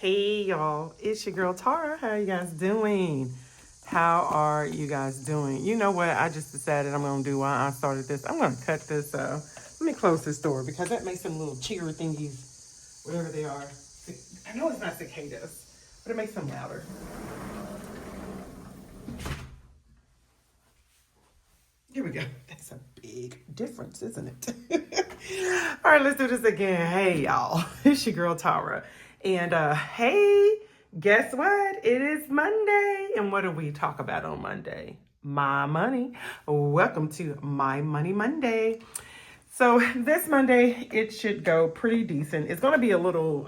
Hey y'all, it's your girl Tara. How you guys doing? How are you guys doing? You know what? I just decided I'm gonna do while I started this. I'm gonna cut this. Let me close this door because that makes some little cheer thingies, whatever they are. I know it's not cicadas, but it makes them louder. Here we go. That's a big difference, isn't it? All right, let's do this again. Hey y'all, it's your girl Tara. And hey, guess what? It is Monday. And what do we talk about on Monday? My money. Welcome to My Money Monday. So this Monday, it should go pretty decent. It's going to be a little,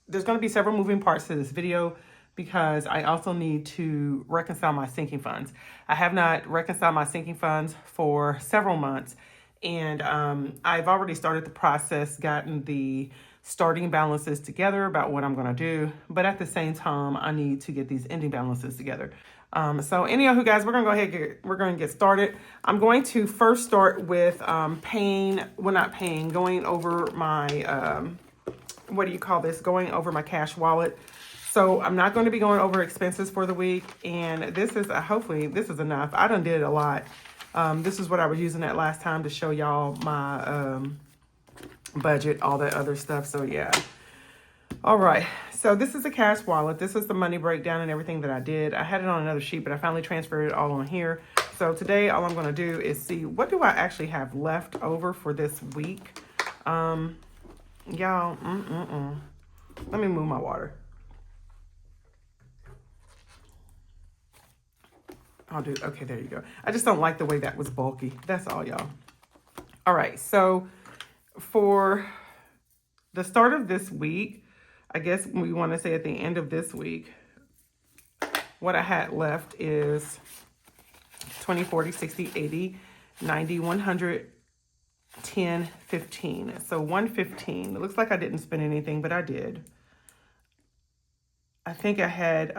there's going to be several moving parts to this video because I also need to reconcile my sinking funds. I have not reconciled my sinking funds for several months. And I've already started the process, gotten the starting balances together about what I'm going to do. But at the same time, I need to get these ending balances together. So anyhow, guys, we're going to go ahead we're going to get started. I'm going to first start with going over my, going over my cash wallet. So I'm not going to be going over expenses for the week. And this is, hopefully this is enough. I done did a lot. This is what I was using that last time to show y'all my budget, all that other stuff. So yeah. All right. So this is a cash wallet. This is the money breakdown and everything that I did. I had it on another sheet, but I finally transferred it all on here. So today, all I'm going to do is see what do I actually have left over for this week. Y'all, let me move my water. Okay, there you go. I just don't like the way that was bulky. That's all, y'all. All right, so for the start of this week, I guess we want to say at the end of this week, what I had left is 20, 40, 60, 80, 90, 100, 10, 15. So 115. It looks like I didn't spend anything, but I did. I think I had...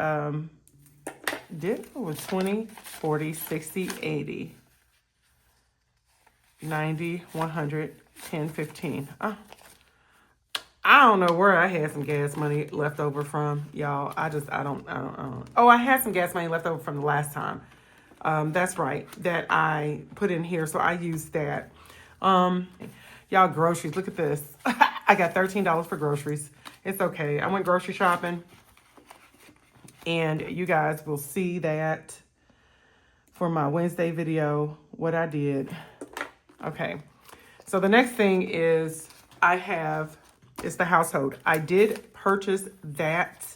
it was 20, 40, 60, 80, 90, 100, 10, 15. I don't know where I had some gas money left over from, y'all. I don't. Oh, I had some gas money left over from the last time. That's right, that I put in here, so I used that. Y'all, groceries, look at this. I got $13 for groceries. It's okay. I went grocery shopping. And you guys will see that for my Wednesday video, what I did. Okay, so the next thing is it's the household. I did purchase that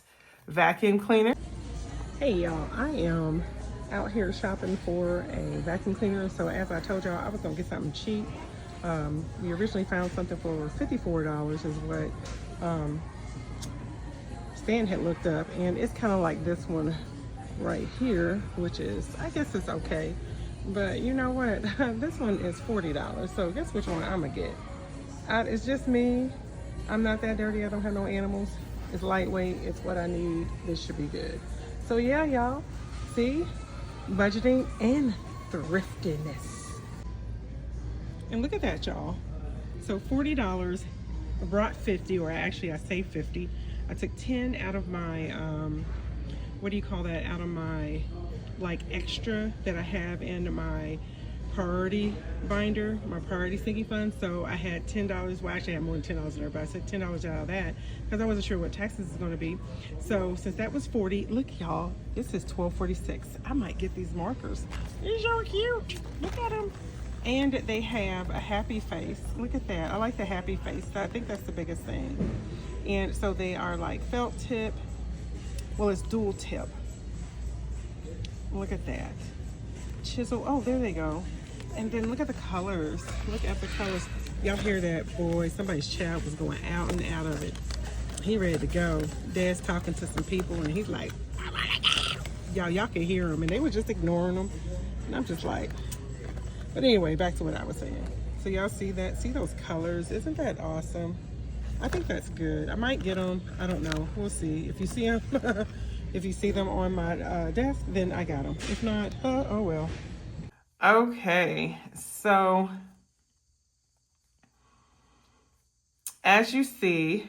vacuum cleaner. Hey y'all, I am out here shopping for a vacuum cleaner. So as I told y'all, I was gonna get something cheap. We originally found something for $54 is what Stan had looked up, and it's kind of like this one right here, which is, I guess it's okay, but you know what? This one is $40, so guess which one I'm gonna get? It's just me. I'm not that dirty. I don't have no animals. It's lightweight. It's what I need. This should be good. So yeah, y'all, see, budgeting and thriftiness. And look at that, y'all. So $40, I brought 50, or actually I saved 50. I took 10 out of my, what do you call that? Out of my, like, extra that I have in my priority binder, my priority sinking fund. So I had $10. Well, actually I had more than $10 in there, but I said $10 out of that because I wasn't sure what taxes is going to be. So since that was 40, look, y'all, this is $12.46. I might get these markers. They're so cute. Look at them. And they have a happy face. Look at that. I like the happy face. I think that's the biggest thing. And so they are like felt tip. Well, it's dual tip. Look at that. Chisel. Oh, there they go. And then look at the colors. Look at the colors. Y'all hear that? Boy, somebody's child was going out and out of it. He ready to go. Dad's talking to some people and he's like, I wanna go. Y'all can hear him, and they were just ignoring him. And I'm just like, but anyway, back to what I was saying. So y'all see that? See those colors? Isn't that awesome? I think that's good. I might get them. I don't know. We'll see. If you see them, if you see them on my desk, then I got them. If not, oh well. Okay, so as you see,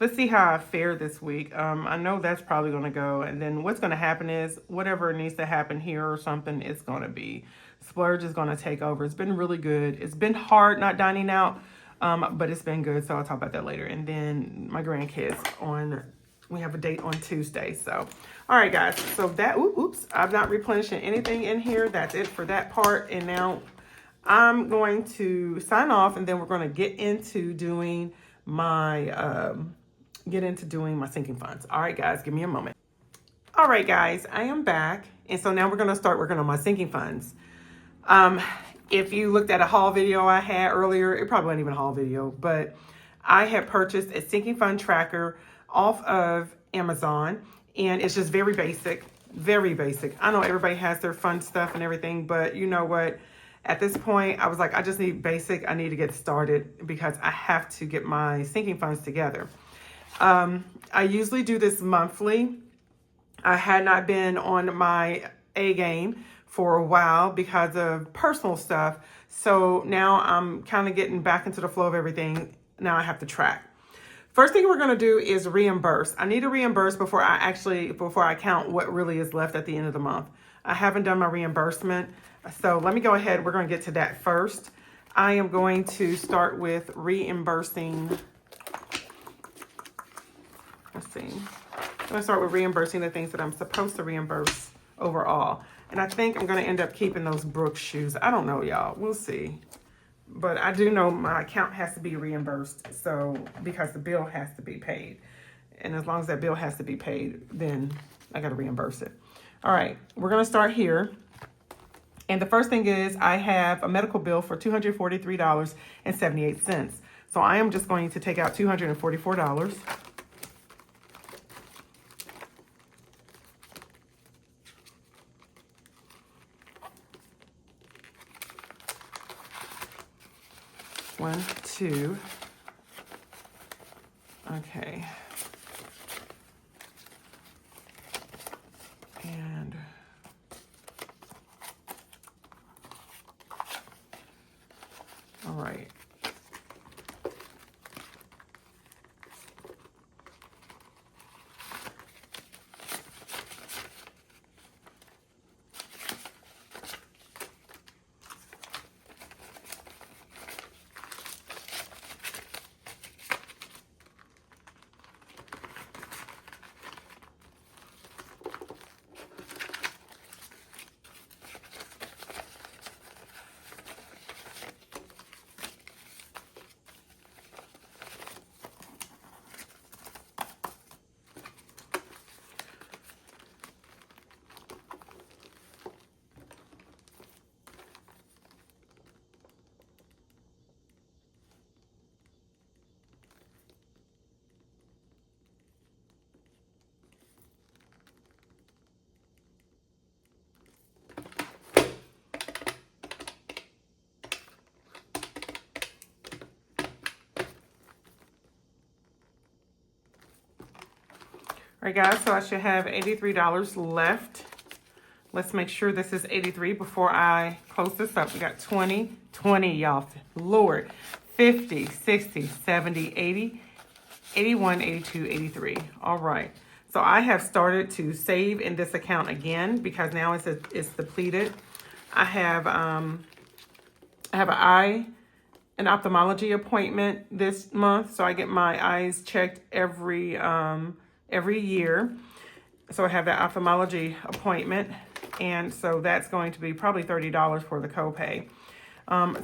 let's see how I fare this week. I know that's probably going to go. And then what's going to happen is whatever needs to happen here or something, it's going to be. Splurge is going to take over. It's been really good. It's been hard not dining out, but it's been good. So I'll talk about that later. And then my grandkids we have a date on Tuesday. So, all right, guys. So oops, I'm not replenishing anything in here. That's it for that part. And now I'm going to sign off, and then we're going to get into doing my sinking funds. All right, guys, give me a moment. All right, guys, I am back. And so now we're going to start working on my sinking funds. If you looked at a haul video I had earlier, it probably wasn't even a haul video, but I had purchased a sinking fund tracker off of Amazon, and it's just very basic, very basic. I know everybody has their fun stuff and everything, but you know what? At this point, I was like, I just need basic. I need to get started because I have to get my sinking funds together. I usually do this monthly. I had not been on my A game for a while because of personal stuff. So now I'm kind of getting back into the flow of everything. Now I have to track. First thing we're going to do is reimburse. I need to reimburse before I count what really is left at the end of the month. I haven't done my reimbursement. So let me go ahead. We're going to get to that first. I am going to start with reimbursing. Let's see. I'm going to start with reimbursing the things that I'm supposed to reimburse overall. And I think I'm going to end up keeping those Brooks shoes. I don't know, y'all. We'll see. But I do know my account has to be reimbursed. So, because the bill has to be paid. And as long as that bill has to be paid, then I got to reimburse it. All right. We're going to start here. And the first thing is I have a medical bill for $243.78. So I am just going to take out $244. One, two. Okay. And all right. All right, guys, so I should have $83 left. Let's make sure this is 83 before I close this up. We got 20, y'all. Lord, 50, 60, 70, 80, 81, 82, 83. All right. So I have started to save in this account again because now it's depleted. I have an ophthalmology appointment this month, so I get my eyes checked every year. So I have that ophthalmology appointment, and so that's going to be probably $30 for the copay.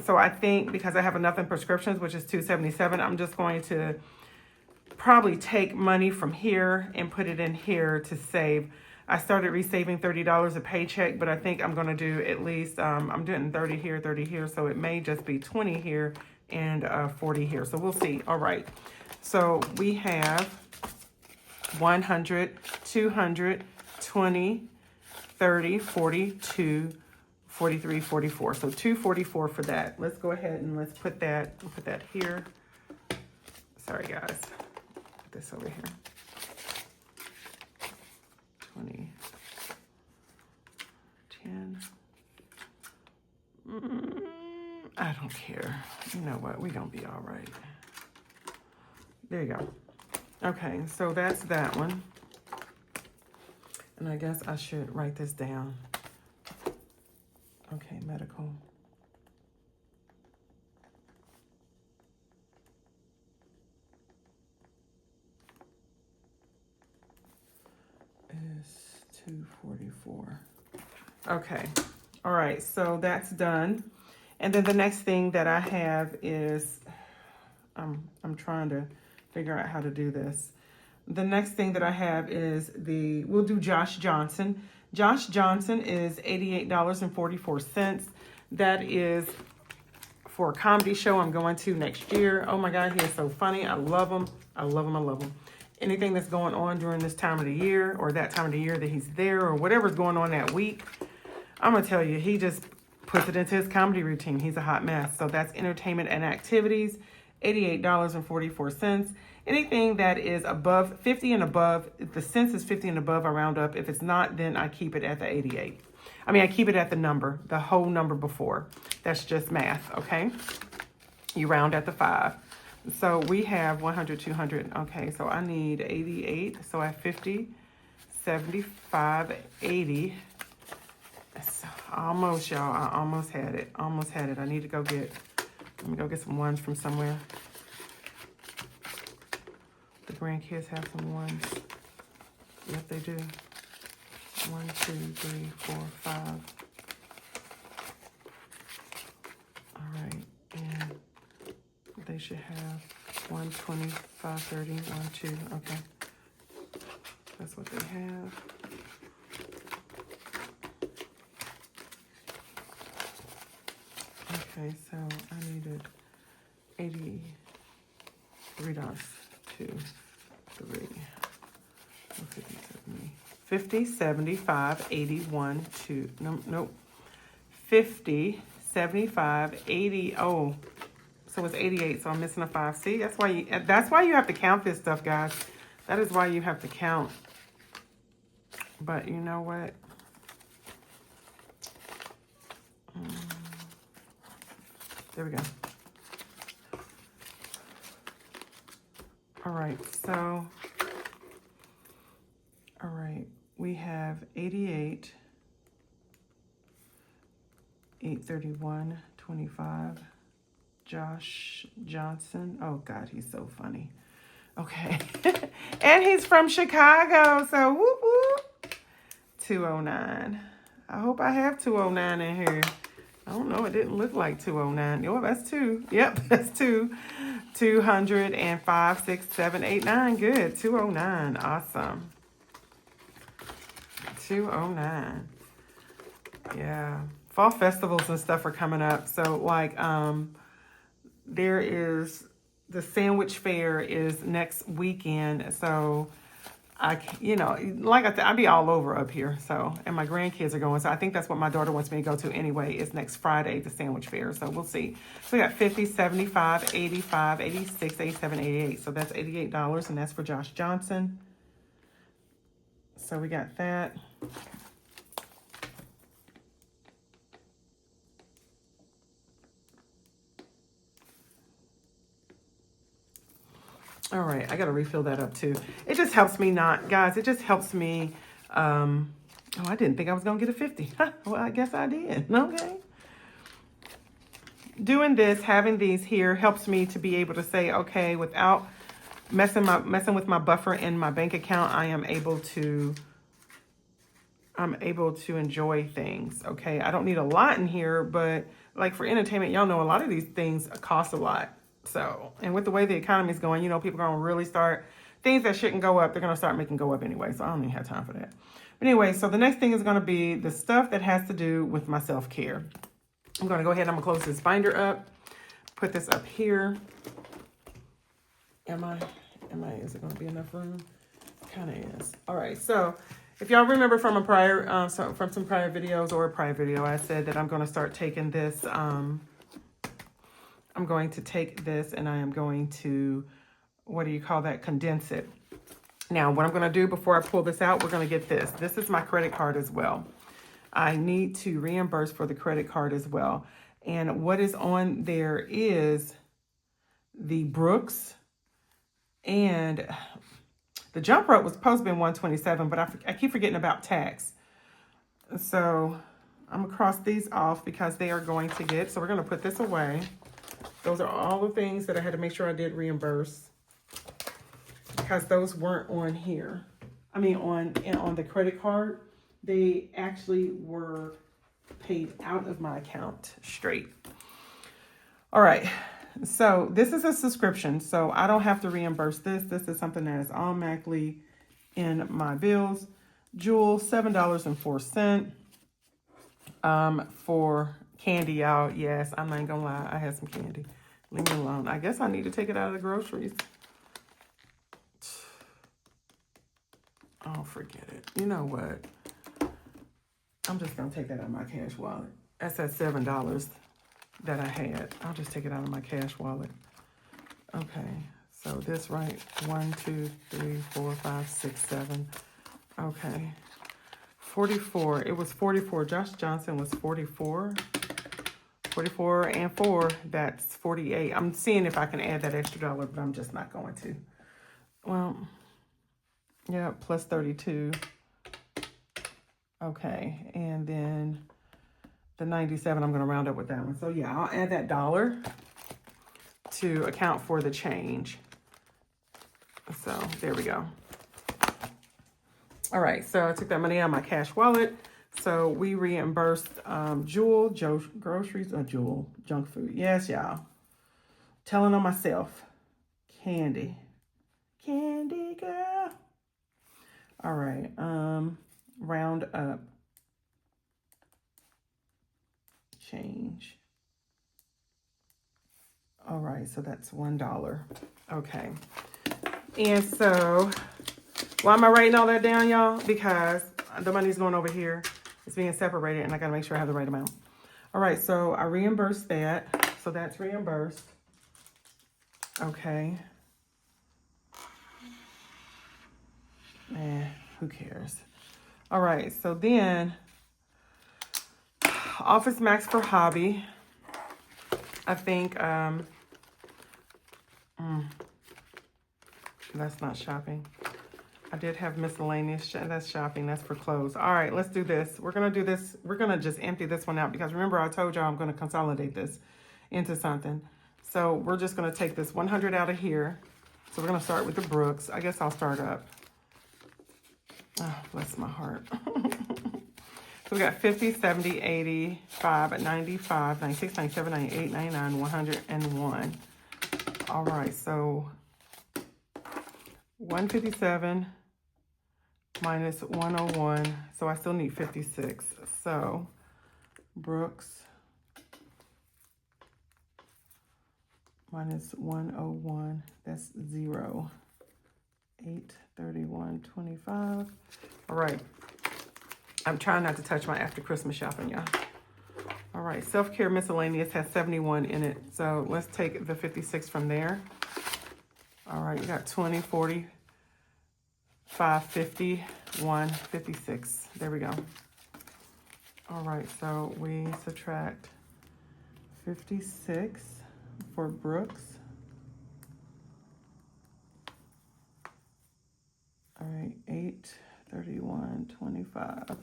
So I think because I have enough in prescriptions, which is $277, I'm just going to probably take money from here and put it in here to save. I started resaving $30 a paycheck, but I think I'm going to do at least, I'm doing 30 here, so it may just be 20 here and 40 here. So we'll see. All right. So we have 100, 200, 20, 30, 42, 43, 44. So 244 for that. Let's go ahead and let's put that here. Sorry, guys. Put this over here. 20, 10. I don't care. You know what? We're going to be all right. There you go. Okay, so that's that one. And I guess I should write this down. Okay, medical. Is 244. Okay. All right, so that's done. And then the next thing that I have is, I'm trying to figure out how to do this. The next thing that I have is we'll do Josh Johnson. Josh Johnson is $88.44. That is for a comedy show I'm going to next year. Oh my God, he is so funny. I love him. I love him. I love him. Anything that's going on during this time of the year or that time of the year that he's there or whatever's going on that week, I'm going to tell you, he just puts it into his comedy routine. He's a hot mess. So that's entertainment and activities, $88.44. Anything that is above 50 and above, if the cents is 50 and above, I round up. If it's not, then I keep it at the 88. I mean, I keep it at the number, the whole number before. That's just math, okay? You round at the 5. So we have 100, 200. Okay, so I need 88. So I have 50, 75, 80. So almost, y'all. I almost had it. Almost had it. I need to go get, let me go get some ones from somewhere. The grandkids have some ones. Yep, they do. 1, 2, 3, 4, 5. All right, and they should have 125, 30, 1, 2. Okay, that's what they have. Okay, so I needed $83, 2, 3, 50, 70. 50, 75, 81, 2. Nope. 50, 75, 80. Oh, so it's 88. So I'm missing a 5. See, that's why you have to count this stuff, guys. That is why you have to count. But you know what? There we go. All right. So. All right, we have 88, 831, 25, Josh Johnson. Oh God, he's so funny. Okay, and he's from Chicago, so whoop whoop. 209. I hope I have 209 in here. I don't know, it didn't look like 209. Oh, that's 2. Yep, that's 2. 205, 6, 7, 8, 9. Good, 209. Awesome. 209. Yeah. Fall festivals and stuff are coming up. So like there is the sandwich fair is next weekend. So like I said, I'll be all over up here. So, and my grandkids are going. So I think that's what my daughter wants me to go to anyway, is next Friday, the sandwich fair. So we'll see. So we got 50, 75, 85, 86, 87, 88. So that's $88, and that's for Josh Johnson. So we got that. All right, I got to refill that up too. It just helps me not, guys, it just helps me. Oh, I didn't think I was going to get a 50. Well, I guess I did. Okay. Doing this, having these here helps me to be able to say, okay, without messing with my buffer in my bank account, I'm able to enjoy things. Okay. I don't need a lot in here, but like for entertainment, y'all know a lot of these things cost a lot. So, and with the way the economy is going, people are going to really start, things that shouldn't go up, they're going to start making go up anyway. So I don't even have time for that. But anyway, so the next thing is going to be the stuff that has to do with my self-care. I'm going to go ahead and I'm going to close this binder up, put this up here. Is it going to be enough room? Kind of is. All right. So if y'all remember from from some prior videos or a prior video, I said that I'm going to start taking this, I'm going to take this and I am going to, condense it. Now, what I'm going to do before I pull this out, we're going to get this. This is my credit card as well. I need to reimburse for the credit card as well. And what is on there is the Brooks and The jump rope was supposed to be $127, but I keep forgetting about tax. So I'm going to cross these off because they are going to get, so we're going to put this away. Those are all the things that I had to make sure I did reimburse because those weren't on here. I mean, on the credit card, they actually were paid out of my account straight. All right. So this is a subscription, so I don't have to reimburse this. This is something that is automatically in my bills. Jewel, $7.04. For candy, y'all. Yes, I'm not gonna lie. I had some candy. Leave me alone. I guess I need to take it out of the groceries. Oh, forget it. You know what? I'm just gonna take that out of my cash wallet. That's that $7 that I had. I'll just take it out of my cash wallet. Okay, so this right, 1, 2, 3, 4, 5, 6, 7. Okay, 44. It was 44. Josh Johnson was 44. 44 and 4, that's 48. I'm seeing if I can add that extra dollar, but I'm just not going to. Well, yeah, plus 32. Okay, and then the 97, I'm going to round up with that one. So yeah, I'll add that dollar to account for the change. So there we go. All right, so I took that money out of my cash wallet. So we reimbursed Jewel, groceries, or Jewel, junk food. Yes, y'all. Telling on myself. Candy. Candy girl. All right, round up. Change. All right, so that's $1. Okay. And so, why am I writing all that down, y'all? Because the money's going over here. It's being separated, and I got to make sure I have the right amount. All right, so I reimbursed that. So that's reimbursed. Okay. Who cares? All right, so then Office Max for hobby. I think that's not shopping. I did have miscellaneous. That's shopping. That's for clothes. All right, let's do this. We're going to do this. We're going to just empty this one out because remember I told y'all I'm going to consolidate this into something. So we're just going to take this 100 out of here. So we're going to start with the Brooks. I guess I'll start up. Oh, bless my heart. So we got 50, 70, 85, 95, 96, 97, 98, 99, 101. All right, so 157 minus 101. So I still need 56. So Brooks minus 101, that's 0. 8, 31, 25. All right. I'm trying not to touch my after Christmas shopping, y'all. All right, self-care miscellaneous has 71 in it. So let's take the 56 from there. All right, you got 20, 40, 5, 50, 1, 56. There we go. All right, so we subtract 56 for Brooks. All right, 8, 31, 25.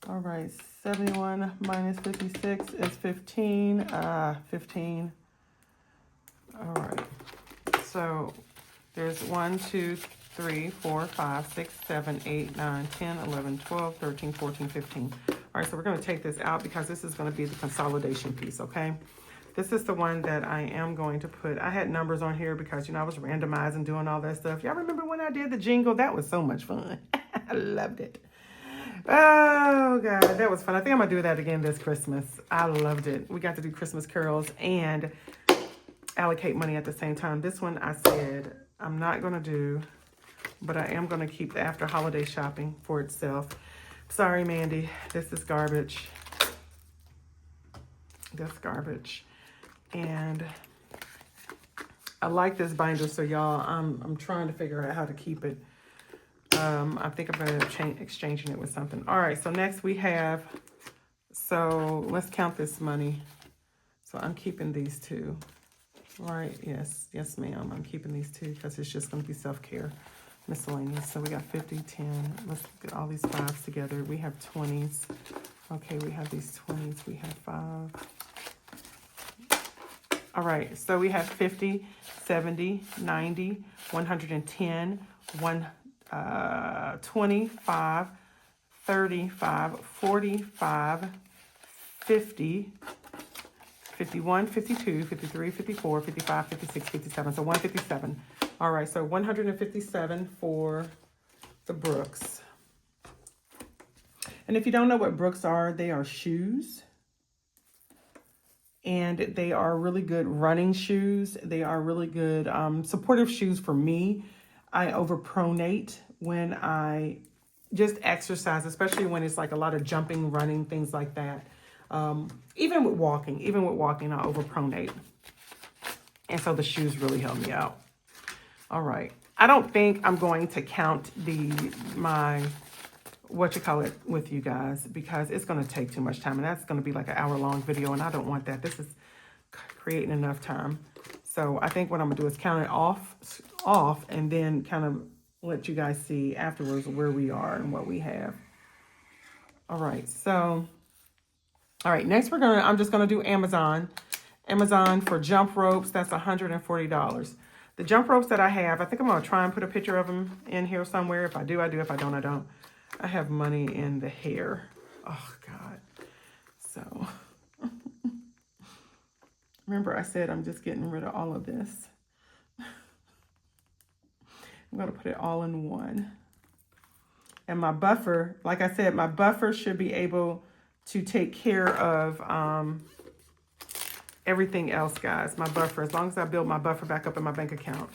All right, 71 minus 56 is 15. 15. All right, so there's 1, 2, 3, 4, 5, 6, 7, 8, 9, 10, 11, 12, 13, 14, 15. All right, so we're going to take this out because this is going to be the consolidation piece, okay? This is the one that I am going to put. I had numbers on here because, you know, I was randomizing, doing all that stuff. Y'all remember when I did the jingle? That was so much fun. I loved it. Oh, God, that was fun. I think I'm going to do that again this Christmas. I loved it. We got to do Christmas carols and allocate money at the same time. This one I said I'm not going to do, but I am going to keep the after holiday shopping for itself. Sorry, Mandy. This is garbage. That's garbage. And I like this binder, so y'all, I'm trying to figure out how to keep it. I think I'm going to exchanging it with something. All right, so next we have, so let's count this money. So I'm keeping these two. Right, yes, ma'am. I'm keeping these two because it's just going to be self-care. miscellaneous. So we got 50, 10. Let's get all these 5s together. We have 20s. Okay, we have these 20s. We have 5. All right, so we have 50, 70, 90, 110, 25, 35, 45, 50, 51, 52, 53, 54, 55, 56, 57. So 157. All right, so 157 for the Brooks. And if you don't know what Brooks are, they are shoes. And they are really good running shoes. They are really good supportive shoes for me. I overpronate when I just exercise, especially when it's like a lot of jumping, running, things like that. Even with walking, I overpronate. And so the shoes really help me out. All right. I don't think I'm going to count my with you guys, because it's going to take too much time, and that's going to be like an hour-long video, and I don't want that. This is creating enough time. So I think what I'm gonna do is count it off, and then kind of let you guys see afterwards where we are and what we have. All right, so next I'm just gonna do Amazon for jump ropes. That's $140. The jump ropes that I have, I think I'm gonna try and put a picture of them in here somewhere. If I do, I do. If I don't, I don't. I have money in the hair. Oh, God. So, remember I said I'm just getting rid of all of this. I'm going to put it all in one. And my buffer, like I said, my buffer should be able to take care of everything else, guys. My buffer, as long as I build my buffer back up in my bank account,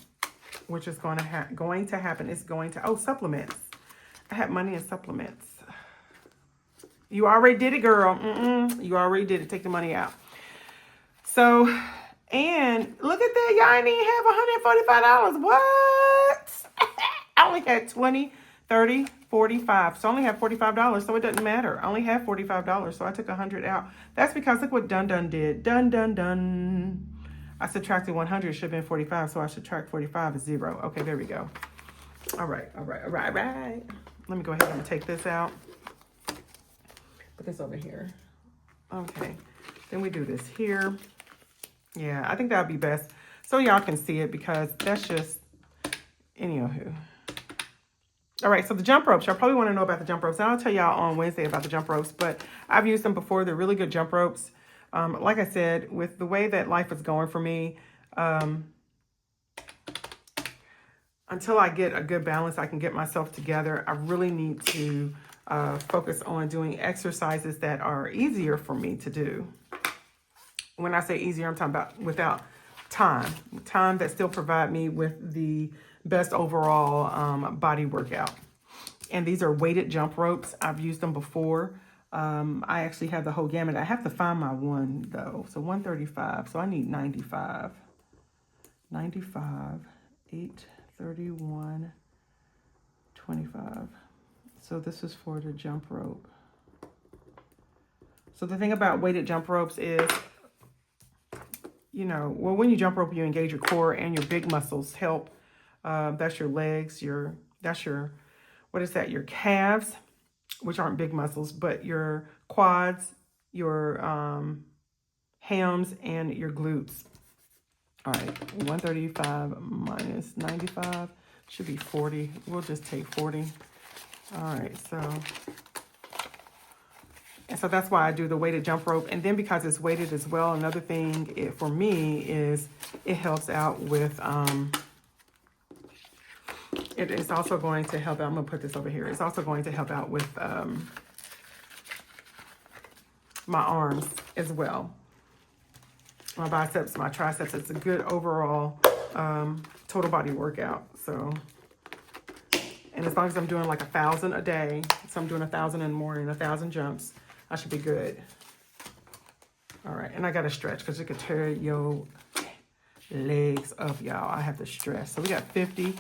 which is going to happen. It's going to, supplements. I have money in supplements. You already did it, girl. You already did it. Take the money out. So, and look at that. Y'all ain't even have $145. What? I only had 20, 30, 45. So I only have $45. So it doesn't matter. I only have $45. So I took 100 out. That's because look what Dun did. Dun. I subtracted 100. Should have been 45. So I subtract 45 is 0. Okay, there we go. All right. Let me go ahead and take this out. Put this over here. Okay. Then we do this here. Yeah, I think that would be best. So y'all can see it, because that's just, anywho. All right, so the jump ropes. Y'all probably want to know about the jump ropes. And I'll tell y'all on Wednesday about the jump ropes. But I've used them before. They're really good jump ropes. Like I said, with the way that life is going for me, until I get a good balance, I can get myself together, I really need to focus on doing exercises that are easier for me to do. When I say easier, I'm talking about without time that still provide me with the best overall body workout. And these are weighted jump ropes. I've used them before. I actually have the whole gamut. I have to find my one though. So 135. So I need 95. 95, 8, 31, 25. So this is for the jump rope. So the thing about weighted jump ropes is, when you jump rope, you engage your core and your big muscles help. That's your legs, your calves, which aren't big muscles, but your quads, your hams, and your glutes. All right, 135 minus 95 should be 40. We'll just take 40. All right, so that's why I do the weighted jump rope. And then because it's weighted as well, another thing for me is it helps out with, it is also going to help out, I'm going to put this over here. It's also going to help out with my arms as well. My biceps, my triceps. It's a good overall total body workout. So, and as long as I'm doing like 1,000 a day, so I'm doing 1,000 in the morning, 1,000 jumps, I should be good. All right, and I got to stretch because it could tear your legs up, y'all. I have to stretch. So we got 50.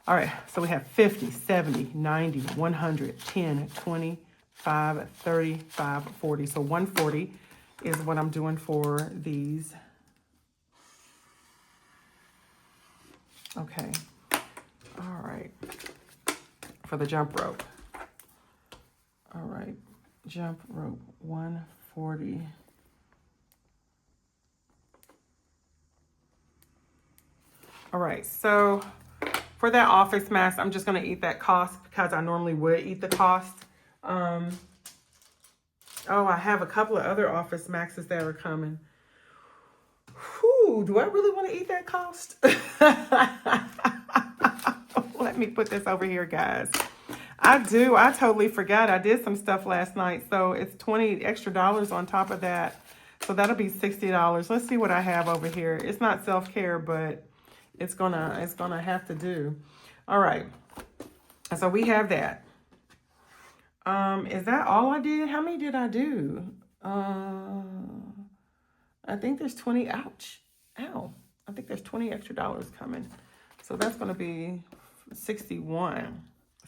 All right, so we have 50, 70, 90, 100, 10, 20, 5, 35, 40. So 140 is what I'm doing for these. Okay. All right. for the jump rope. All right, jump rope 140. All right, so for that office mask, I'm just gonna eat that cost because I normally would eat the cost. Oh, I have a couple of other office maxes that are coming. Whew, do I really want to eat that cost? Let me put this over here, guys. I do. I totally forgot. I did some stuff last night. So it's $20 extra on top of that. So that'll be $60. Let's see what I have over here. It's not self-care, but it's gonna have to do. All right. So we have that. Is that all I did? How many did I do? I think there's 20. Ouch. Ow. I think there's $20 extra coming. So that's going to be 61.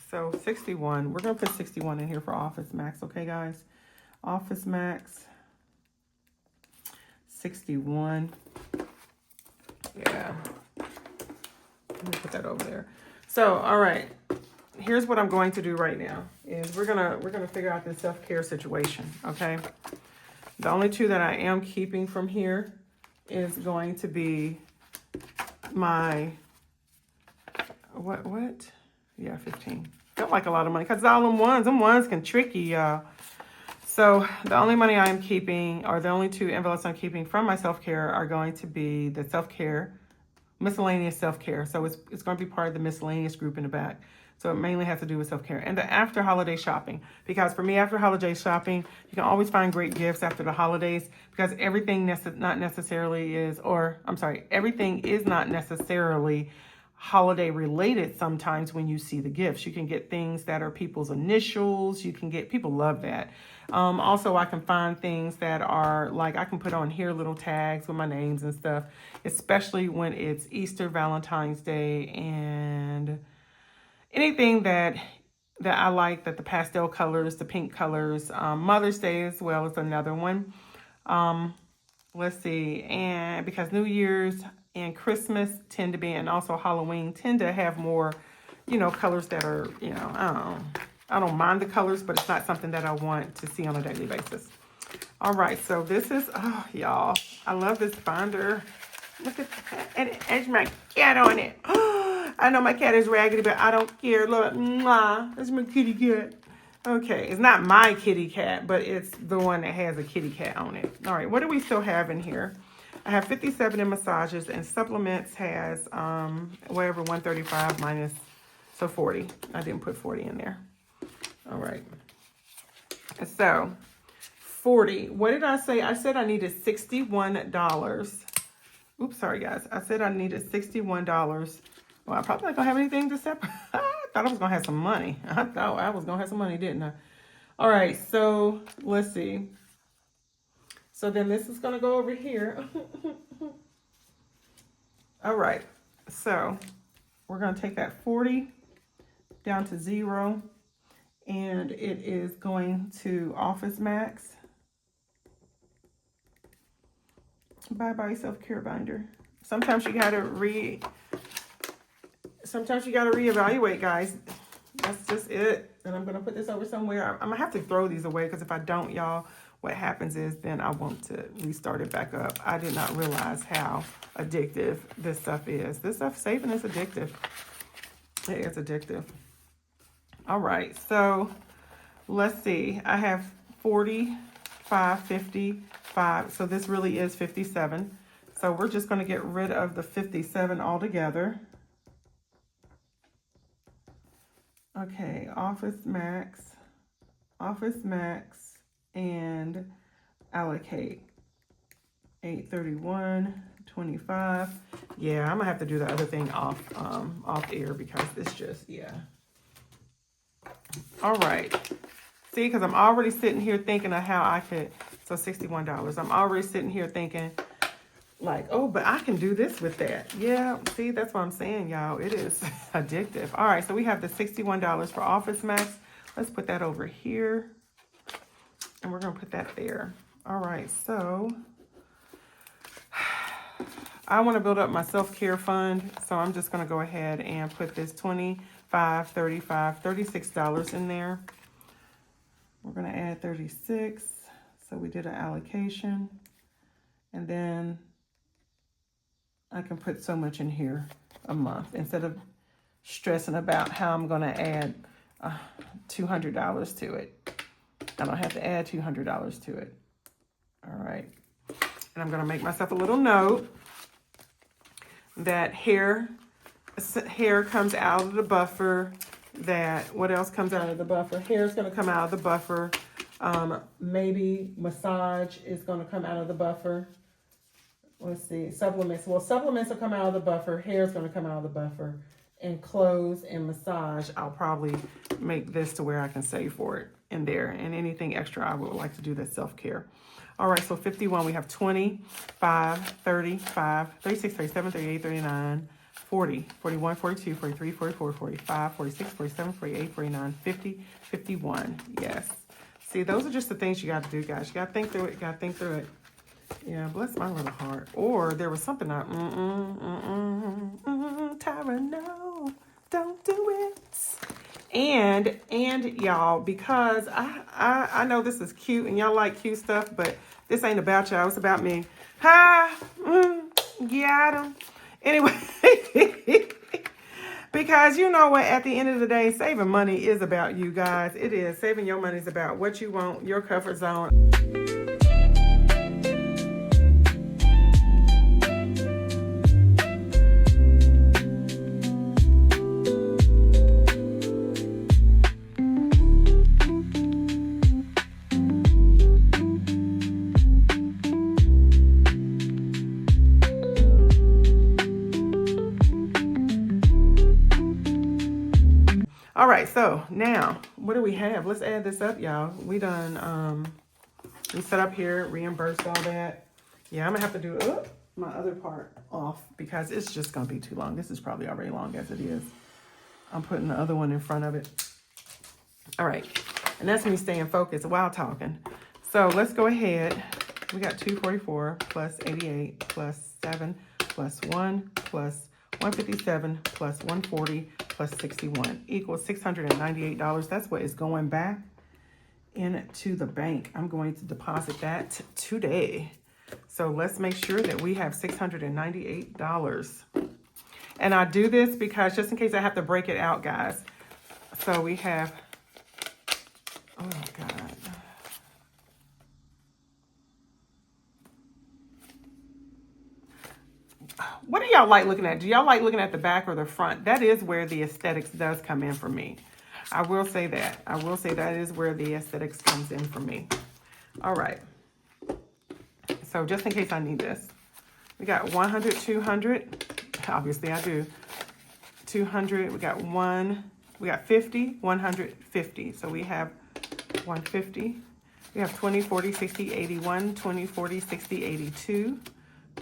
So 61. We're going to put 61 in here for Office Max. Okay, guys? Office Max. 61. Yeah. Let me put that over there. So, all right. Here's what I'm going to do right now is we're gonna figure out this self-care situation, okay? The only two that I am keeping from here is going to be my what? Yeah, 15. Felt like a lot of money because all them ones can trick you, y'all. So the only money I am keeping, or the only two envelopes I'm keeping from my self-care are going to be the self-care, miscellaneous self-care. So it's going to be part of the miscellaneous group in the back. So it mainly has to do with self-care and the after holiday shopping. Because for me, after holiday shopping, you can always find great gifts after the holidays because everything everything is not necessarily holiday related sometimes when you see the gifts. You can get things that are people's initials. People love that. Also, I can find things that are like, I can put on here little tags with my names and stuff, especially when it's Easter, Valentine's Day, and anything that I like, that the pastel colors, the pink colors. Mother's Day as well is another one. Let's see. And because New Year's and Christmas tend to be, and also Halloween tend to have more, colors that are, I don't mind the colors, but it's not something that I want to see on a daily basis. All right. So this is, oh, y'all, I love this binder. Look at that. And it has my cat on it. I know my cat is raggedy, but I don't care. Look, mwah, that's my kitty cat. Okay, it's not my kitty cat, but it's the one that has a kitty cat on it. All right, what do we still have in here? I have 57 in massages, and supplements has whatever, 135 minus, so 40. I didn't put 40 in there. All right. So 40. What did I say? I said I needed $61. Oops, sorry guys. I said I needed $61. Well, I probably not gonna have anything to separate. I thought I was gonna have some money. I thought I was gonna have some money, didn't I? All right, so let's see. So then this is gonna go over here. All right, so we're gonna take that 40 down to 0, and it is going to Office Max. Bye-bye self-care binder. Sometimes you gotta reevaluate, guys. That's just it. And I'm gonna put this over somewhere. I'm gonna have to throw these away because if I don't, y'all, what happens is then I want to restart it back up. I did not realize how addictive this stuff is. This stuff, saving is addictive. It is addictive. All right, so let's see. I have 45, 55. So this really is 57. So we're just gonna get rid of the 57 altogether. Okay, Office Max, and allocate. 831, 25. Yeah, I'm gonna have to do the other thing off air because it's just, yeah. All right. See, because I'm already sitting here thinking of how I could, so $61. I'm already sitting here thinking, like, oh, but I can do this with that. Yeah, see, that's what I'm saying, y'all. It is addictive. All right, so we have the $61 for Office Max. Let's put that over here. And we're going to put that there. All right, so I want to build up my self-care fund, so I'm just going to go ahead and put this $25, $35, $36 in there. We're going to add 36. So we did an allocation. And then I can put so much in here a month instead of stressing about how I'm going to add $200 to it. I don't have to add $200 to it. All right. And I'm going to make myself a little note that hair comes out of the buffer. That what else comes out of the buffer? Hair is going to come out of the buffer. Maybe massage is going to come out of the buffer. Let's see, supplements. Well, supplements will come out of the buffer. Hair is going to come out of the buffer. And clothes and massage, I'll probably make this to where I can save for it in there. And anything extra I would like to do that's self-care. All right, so 51, we have 20, 5, 35, 36, 37, 38, 39, 40, 41, 42, 43, 44, 45, 46, 47, 48, 49, 50, 51. Yes. See, those are just the things you got to do, guys. You got to think through it. You got to think through it. Yeah, bless my little heart. Or there was something I, Tyra, no, don't do it. And y'all, because I know this is cute and y'all like cute stuff, but this ain't about y'all. It's about me. Got him. Anyway, because you know what, at the end of the day, saving money is about you guys. It is. Saving your money is about what you want, your comfort zone. All right, so now what do we have? Let's add this up, y'all. We done, we set up here, reimbursed all that. Yeah, I'm gonna have to do my other part off because it's just gonna be too long. This is probably already long as it is. I'm putting the other one in front of it. All right, and that's me staying focused while talking. So let's go ahead. We got 244 plus 88 plus 7 plus 1 plus 157 plus 140 plus 61 equals $698. That's what is going back into the bank. I'm going to deposit that today. So let's make sure that we have $698. And I do this because just in case I have to break it out, guys. So we have, oh God. What do y'all like looking at? Do y'all like looking at the back or the front? That is where the aesthetics does come in for me. I will say that. I will say that is where the aesthetics comes in for me. All right. So just in case I need this. We got 100, 200. Obviously I do. 200. We got 50, 100, 50. So we have 150. We have 20, 40, 60, 81, 20, 40, 60, 82,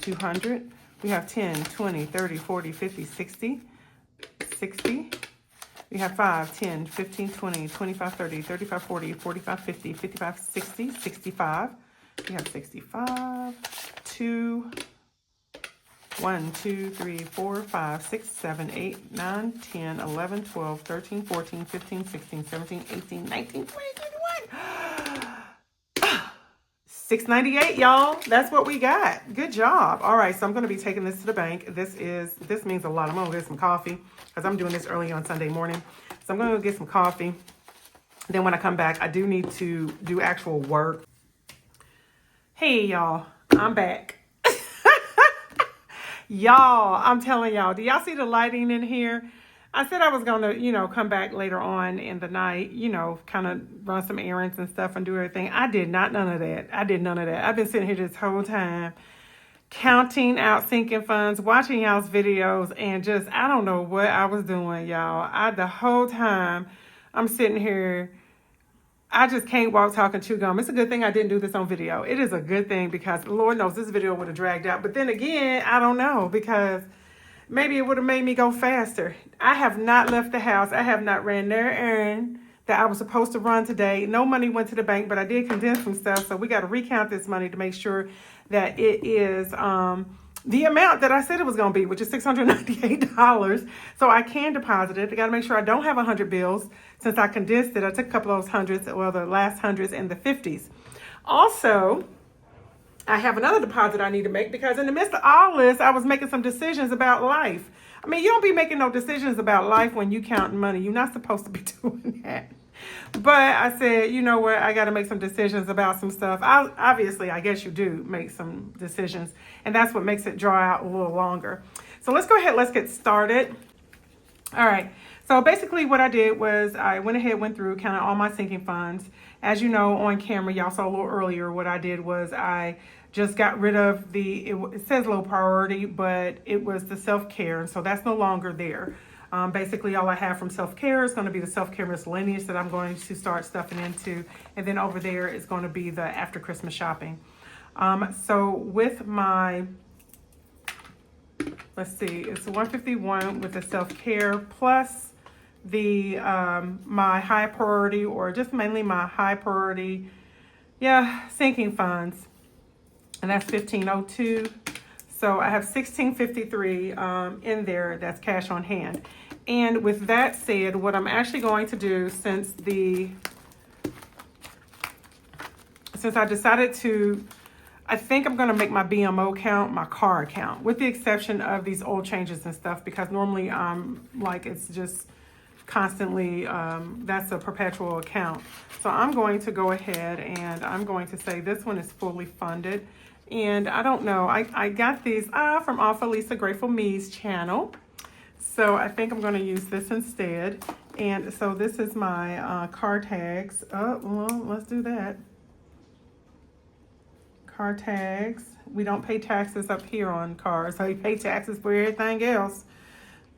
200. We have 10, 20, 30, 40, 50, 60, 60. We have 5, 10, 15, 20, 25, 30, 35, 40, 45, 50, 55, 60, 65. We have 65, 2, 1, 2, 3, 4, 5, 6, 7, 8, 9, 10, 11, 12, 13, 14, 15, 16, 17, 18, 19, 20, 21. $698, y'all. That's what we got. Good job. All right, so I'm going to be taking this to the bank. This means a lot. I'm going to get some coffee because I'm doing this early on Sunday morning. So I'm going to get some coffee. Then when I come back, I do need to do actual work. Hey, y'all. I'm back. Y'all, I'm telling y'all, do y'all see the lighting in here? I said I was going to, come back later on in the night, kind of run some errands and stuff and do everything. I did none of that. I did none of that. I've been sitting here this whole time counting out sinking funds, watching y'all's videos, and just, I don't know what I was doing, y'all. The whole time I'm sitting here, I just can't walk, talk, and chew gum. It's a good thing I didn't do this on video. It is a good thing because Lord knows this video would have dragged out. But then again, I don't know because maybe it would have made me go faster. I have not left the house. I have not ran their errand that I was supposed to run today. No money went to the bank, but I did condense some stuff. So we got to recount this money to make sure that it is, the amount that I said it was going to be, which is $698. So I can deposit it. I got to make sure I don't have 100 bills. Since I condensed it, I took a couple of those hundreds, well, the last hundreds and the 50s. Also, I have another deposit I need to make because in the midst of all this, I was making some decisions about life. I mean, you don't be making no decisions about life when you counting money. You're not supposed to be doing that. But I said, you know what? I got to make some decisions about some stuff. Obviously, I guess you do make some decisions. And that's what makes it draw out a little longer. So let's go ahead. Let's get started. All right. So basically what I did was I went through kind of all my sinking funds. As you know, on camera, y'all saw a little earlier, what I did was I just got rid of it says low priority, but it was the self-care. And so that's no longer there. Basically, all I have from self-care is going to be the self-care miscellaneous that I'm going to start stuffing into. And then over there is going to be the after Christmas shopping. So with my, let's see, it's 151 with the self-care plus the my high priority, or just mainly my high priority, sinking funds. And that's 1502. So I have 1653 in there. That's cash on hand. And with that said, what I'm actually going to do, since I decided to, I think I'm going to make my BMO account my car account, with the exception of these oil changes and stuff, because normally it's just constantly, that's a perpetual account. So I'm going to go ahead and I'm going to say this one is fully funded. And I don't know, I got these from off of Lisa Grateful Me's channel. So I think I'm going to use this instead. And so this is my car tags. Oh, well, let's do that. Car tags. We don't pay taxes up here on cars. So you pay taxes for everything else.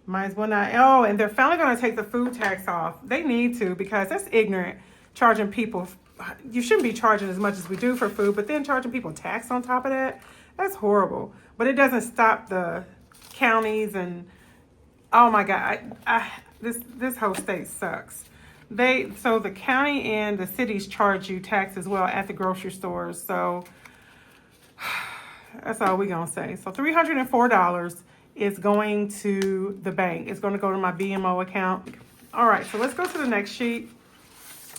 Might as well not. Oh, and they're finally going to take the food tax off. They need to, because that's ignorant, charging people. You shouldn't be charging as much as we do for food, but then charging people tax on top of that, that's horrible. But it doesn't stop the counties and, oh my God, this whole state sucks. So the county and the cities charge you tax as well at the grocery stores. So that's all we're going to say. So $304 is going to the bank. It's going to go to my BMO account. All right, so let's go to the next sheet.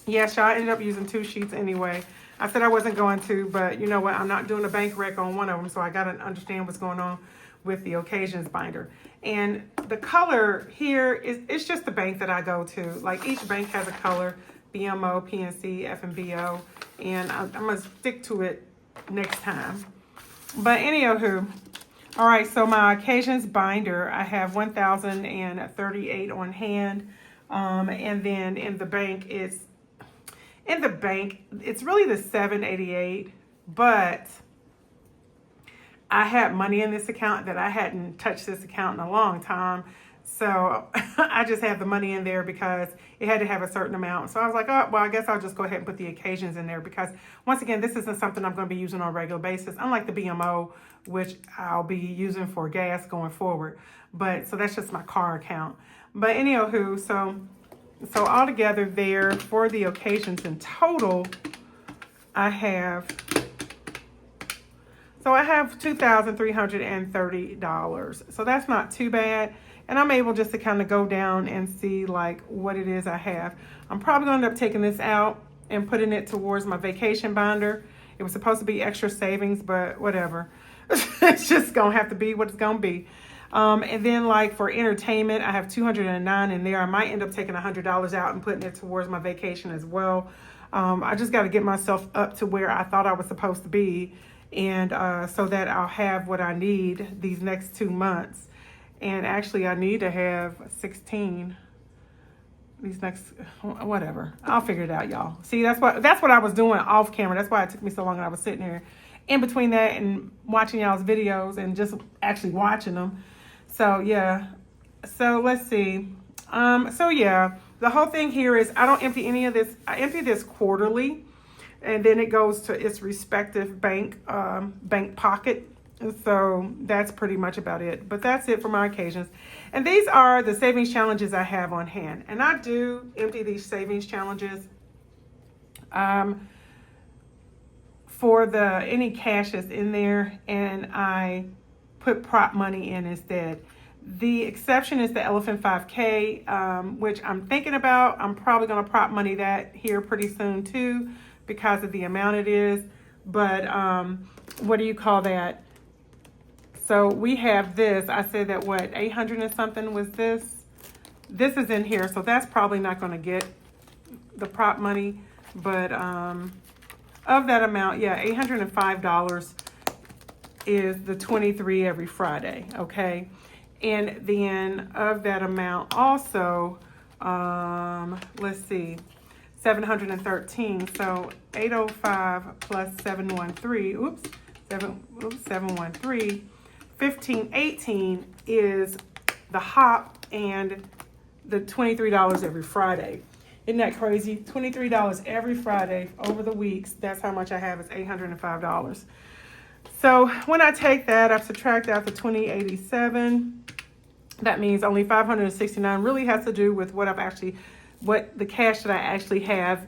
Yes, y'all, I ended up using 2 sheets anyway. I said I wasn't going to, but you know what? I'm not doing a bank rec on one of them, so I got to understand what's going on with the occasions binder. And the color here it's just the bank that I go to. Like, each bank has a color: BMO, PNC, FNBO, and I'm going to stick to it next time. But anywho, all right, so my occasions binder, I have 1,038 on hand. And then in the bank, it's really the 788, but I had money in this account that I hadn't touched this account in a long time. So I just have the money in there because it had to have a certain amount. So I was like, oh, well, I guess I'll just go ahead and put the occasions in there, because once again, this isn't something I'm going to be using on a regular basis, unlike the BMO, which I'll be using for gas going forward. But so that's just my car account. But anywho, so altogether there for the occasions in total, I have $2,330. So that's not too bad. And I'm able just to kind of go down and see like what it is I have. I'm probably going to end up taking this out and putting it towards my vacation binder. It was supposed to be extra savings, but whatever. It's just going to have to be what it's going to be. And then like for entertainment, I have $209 in there. I might end up taking $100 out and putting it towards my vacation as well. I just got to get myself up to where I thought I was supposed to be, and so that I'll have what I need these next 2 months. And actually, I need to have 16 these next, whatever. I'll figure it out, y'all. See, that's what I was doing off camera. That's why it took me so long, and I was sitting here in between that and watching y'all's videos and just actually watching them. So yeah, so let's see. So yeah, the whole thing here is I don't empty any of this. I empty this quarterly, and then it goes to its respective bank pocket. So that's pretty much about it. But that's it for my occasions. And these are the savings challenges I have on hand. And I do empty these savings challenges for any cash that's in there. And I put prop money in instead. The exception is the Elephant 5K, which I'm thinking about. I'm probably going to prop money that here pretty soon too because of the amount it is. But what do you call that? So we have this. I said that what, 800 and something was this? This is in here, so that's probably not going to get the prop money. But of that amount, yeah, $805 is the 23 every Friday, okay? And then of that amount also, let's see, 713. So 805 plus 713, 713, 1518 is the hop and the $23 every Friday. Isn't that crazy? $23 every Friday over the weeks. That's how much I have is $805. So when I take that, I subtract out the 2087. That means only 569 really has to do with what the cash that I actually have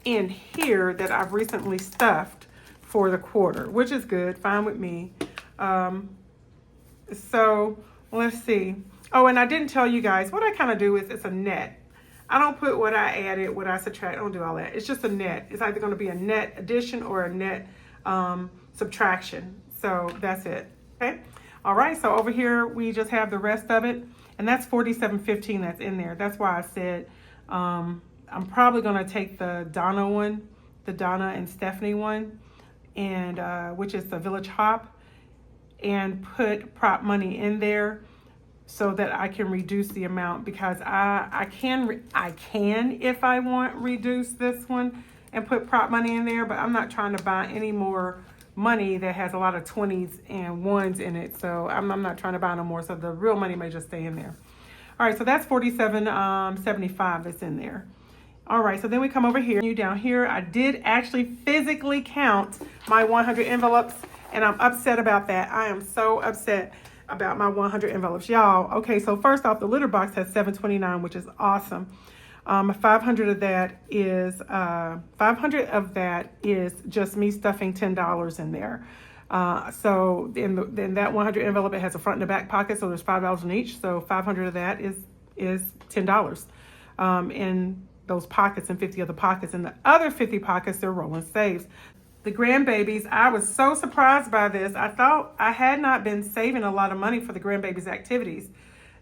in here that I've recently stuffed for the quarter, which is good, fine with me. So let's see. Oh, and I didn't tell you guys what I kind of do is it's a net. I don't put what I added, what I subtract. I don't do all that. It's just a net. It's either going to be a net addition or a net subtraction. So that's it. Okay. All right. So over here we just have the rest of it, and that's 4715 that's in there. That's why I said I'm probably going to take the Donna one, the Donna and Stephanie one, and which is the Village Hop, and put prop money in there so that I can reduce the amount, because I can if I want reduce this one and put prop money in there, but I'm not trying to buy any more money that has a lot of 20s and 1s in it. So I'm not trying to buy no more. So the real money may just stay in there. All right, so that's 4775 that's in there. All right, so then we come over here. Down here, I did actually physically count my 100 envelopes, and I'm upset about that. I am so upset about my 100 envelopes, y'all. Okay, so first off, the litter box has 729, which is awesome. 500 of that is just me stuffing $10 in there. So in that 100 envelope, it has a front and a back pocket, so there's $5 in each. So 500 of that is $10 in those pockets, and 50 other pockets. And the other 50 pockets, they're rolling saves. The grandbabies, I was so surprised by this. I thought I had not been saving a lot of money for the grandbabies' activities.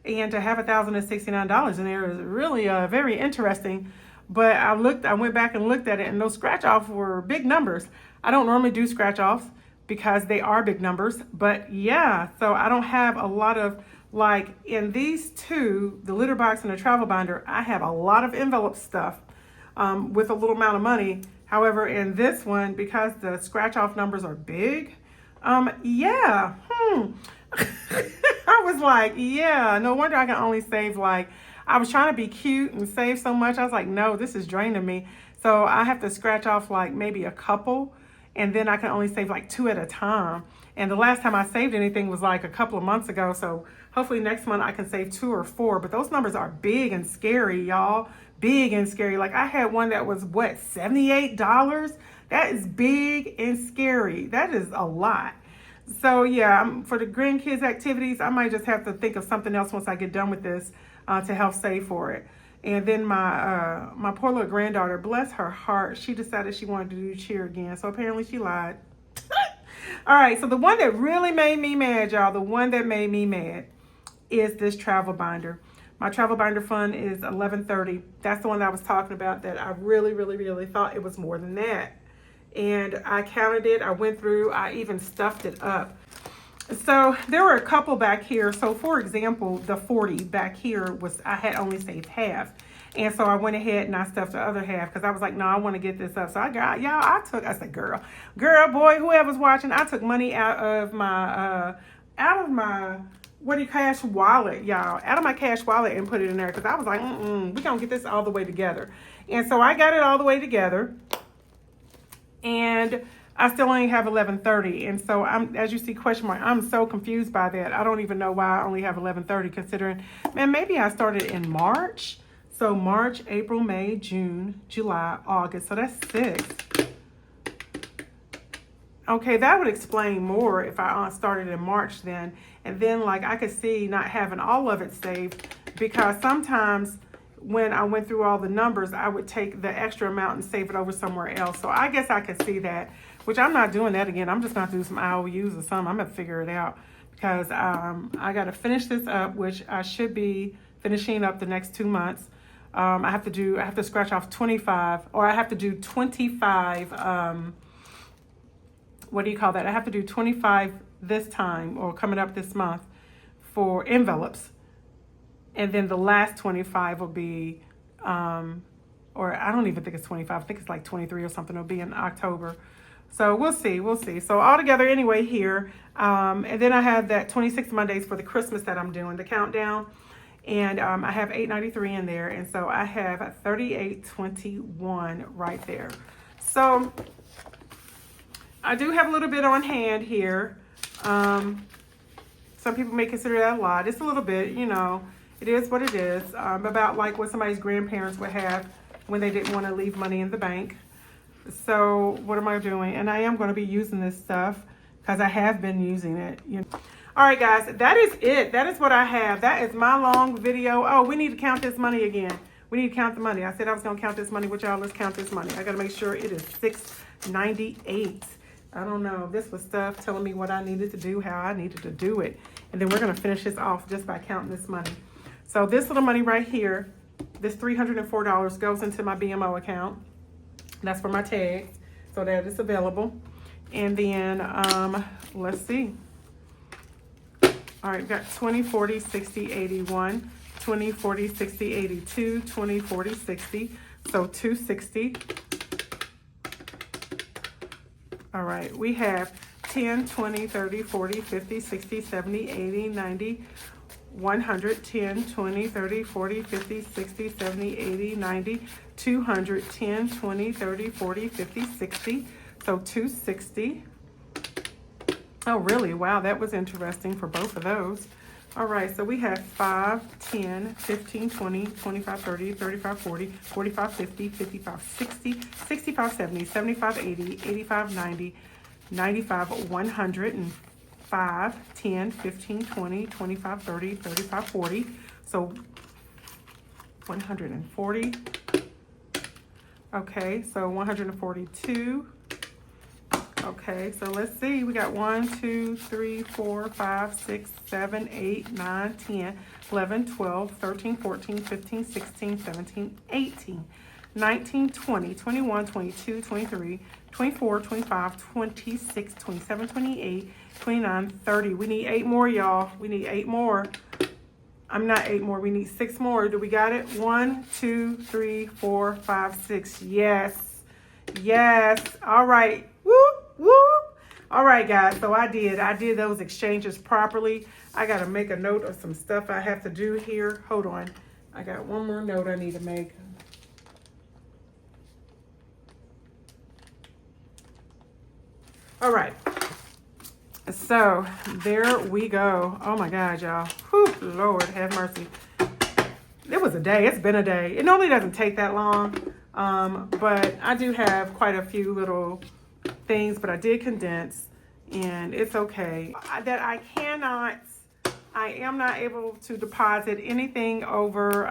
And to have $1,069 in there is really very interesting. But I went back and looked at it, and those scratch-offs were big numbers. I don't normally do scratch-offs because they are big numbers. But yeah, so I don't have a lot of, like in these two, the litter box and the travel binder, I have a lot of envelope stuff with a little amount of money. However, in this one, because the scratch-off numbers are big, I was like, yeah, no wonder I can only save I was trying to be cute and save so much. I was like, no, this is draining me. So I have to scratch off maybe a couple, and then I can only save 2 at a time. And the last time I saved anything was a couple of months ago. So hopefully next month I can save 2 or 4. But those numbers are big and scary, y'all. Big and scary. I had one that was $78? That is big and scary. That is a lot. So yeah, for the grandkids activities, I might just have to think of something else once I get done with this to help save for it. And then my poor little granddaughter, bless her heart, she decided she wanted to do cheer again. So apparently she lied. All right, so the one that really made me mad, y'all, the one that made me mad is this travel binder. My travel binder fund is $1130. That's the one that I was talking about that I really, really, really thought it was more than that. And I counted it, I went through, I even stuffed it up. So there were a couple back here. So for example, the 40 back here I had only saved half. And so I went ahead and I stuffed the other half because I was like, no, I want to get this up. So I said, girl, boy, whoever's watching, I took money out of my cash wallet, y'all, out of my cash wallet and put it in there because I was like, we're going to get this all the way together. And so I got it all the way together. And I still only have 1130. And so as you see, question mark, I'm so confused by that. I don't even know why I only have 1130 considering, man, maybe I started in March. So March, April, May, June, July, August. So that's 6. Okay, that would explain more if I started in March then. And then like I could see not having all of it saved, because sometimes when I went through all the numbers, I would take the extra amount and save it over somewhere else. So I guess I could see that, which I'm not doing that again. I'm just going to do some IOUs or something. I'm going to figure it out, because I got to finish this up, which I should be finishing up the next 2 months. I have to scratch off 25, or I have to do 25, what do you call that? I have to do 25 this time, or coming up this month, for envelopes. And then the last 25 will be, or I don't even think it's 25. I think it's like 23 or something. It'll be in October. So we'll see. So all together anyway here. And then I have that 26 Mondays for the Christmas that I'm doing, the countdown. And I have $8.93 in there. And so I have $38.21 right there. So I do have a little bit on hand here. Some people may consider that a lot. It's a little bit, you know, it is what it is. About like what somebody's grandparents would have when they didn't want to leave money in the bank. So what am I doing? And I am going to be using this stuff because I have been using it. You know. All right, guys, that is it. That is what I have. That is my long video. Oh, we need to count this money again. We need to count the money. I said I was going to count this money with y'all. Let's count this money. I got to make sure it is $6.98. I don't know. This was stuff telling me what I needed to do, how I needed to do it. And then we're going to finish this off just by counting this money. So this little money right here, this $304 goes into my BMO account. That's for my tags. So that is available. And then, let's see. All right, we've got 20, 40, 60, 81, 20, 40, 60, 82, 20, 40, 60. So 260. All right, we have 10, 20, 30, 40, 50, 60, 70, 80, 90, 100, 10, 20, 30, 40, 50, 60, 70, 80, 90, 200, 10, 20, 30, 40, 50, 60. So 260. Oh, really? Wow, that was interesting for both of those. All right, so we have 5, 10, 15, 20, 25, 30, 35, 40, 45, 50, 55, 60, 65, 70, 75, 80, 85, 90, 95, 105, 10, 15, 20, 25, 30, 35, 40. So 140. Okay, so 142. Okay, so let's see. We got 1, 2, 3, 4, 5, 6, 7, 8, 9, 10, 11, 12, 13, 14, 15, 16, 17, 18, 19, 20, 21, 22, 23, 24, 25, 26, 27, 28, 29, 30. We need 8 more, y'all. We need 8 more. I'm not 8 more. We need 6 more. Do we got it? 1, 2, 3, 4, 5, 6. Yes. Yes. All right. Whoop. Whoop. All right, guys. So I did those exchanges properly. I got to make a note of some stuff I have to do here. Hold on. I got one more note I need to make. All right. So there we go. Oh my God, y'all. Whew, Lord have mercy. It was a day. It's been a day. It normally doesn't take that long. But I do have quite a few little things, but I did condense, and it's okay. That I am not able to deposit anything over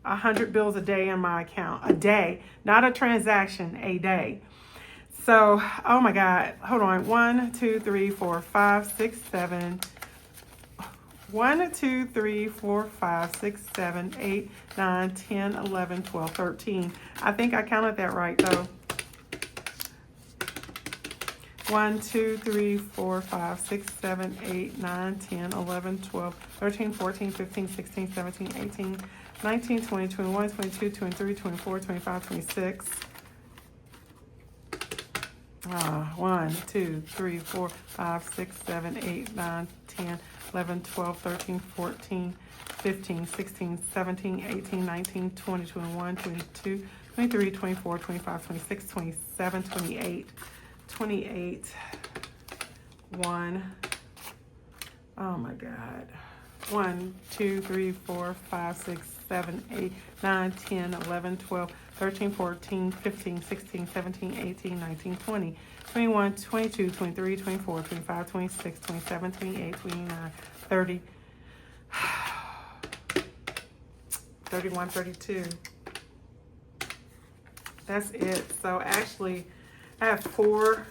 100 bills a day in my account. A day, not a transaction, a day. So, oh my God, hold on. 1, 2, 3, 4, 5, 6, 7. 1, 2, 3, 4, 5, 6, 7, 8, 9, 10, 11, 12, 13. I think I counted that right though. 1, 2, 3, 4, 5, 6, 7, 8, 9, 10, 11, 12, 13, 14, 15, 16, 17, 18, 19, 20, 21, 22, 23, 24, 25, 26. 1, 2, 3, 4, 5, 6, 7, 8, 9, 10, 11, 12, 13, 14, 15, 16, 17, 18, 19, 20, 21, 22, 23, 24, 25, 26, 27, 28. 28, 1, oh my God, 1, 2, 3, 4, 5, 6, 7, 8, 9, 10, 11, 12, 13, 14, 15, 16, 17, 18, 19, 20, 21, 22, 23, 24, 25, 26, 27, 28, 29, 30, 31, 32. That's it. So actually, I have four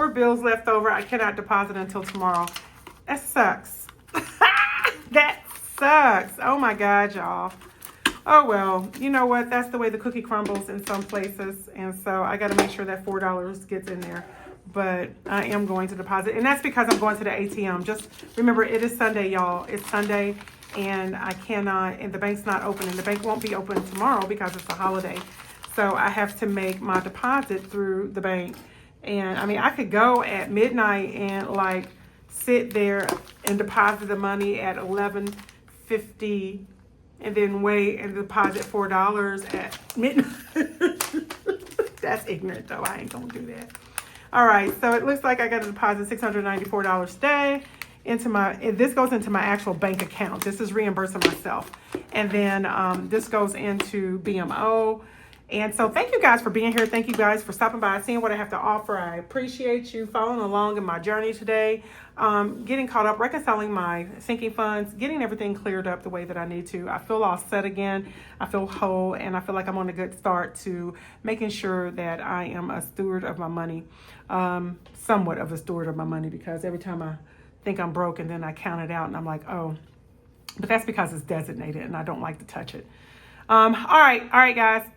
bills left over. I cannot deposit until tomorrow. That sucks. That sucks. Oh my God, y'all. Oh well, you know what? That's the way the cookie crumbles in some places. And so I got to make sure that $4 gets in there. But I am going to deposit. And that's because I'm going to the ATM. Just remember, it is Sunday, y'all. It's Sunday. And I cannot, and the bank's not open. And the bank won't be open tomorrow because it's a holiday. So I have to make my deposit through the bank. And I mean, I could go at midnight and like sit there and deposit the money at 11:50 and then wait and deposit $4 at midnight. That's ignorant though. I ain't gonna do that. All right, so it looks like I got to deposit $694 today into this goes into my actual bank account. This is reimbursing myself. And then this goes into BMO. And so thank you guys for being here. Thank you guys for stopping by, seeing what I have to offer. I appreciate you following along in my journey today, getting caught up, reconciling my sinking funds, getting everything cleared up the way that I need to. I feel all set again. I feel whole, and I feel like I'm on a good start to making sure that I am a steward of my money, somewhat of a steward of my money, because every time I think I'm broke and then I count it out and I'm like, oh, but that's because it's designated and I don't like to touch it. All right, guys.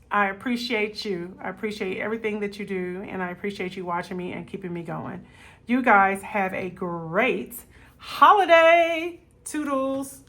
I appreciate you. I appreciate everything that you do, and I appreciate you watching me and keeping me going. You guys have a great holiday. Toodles.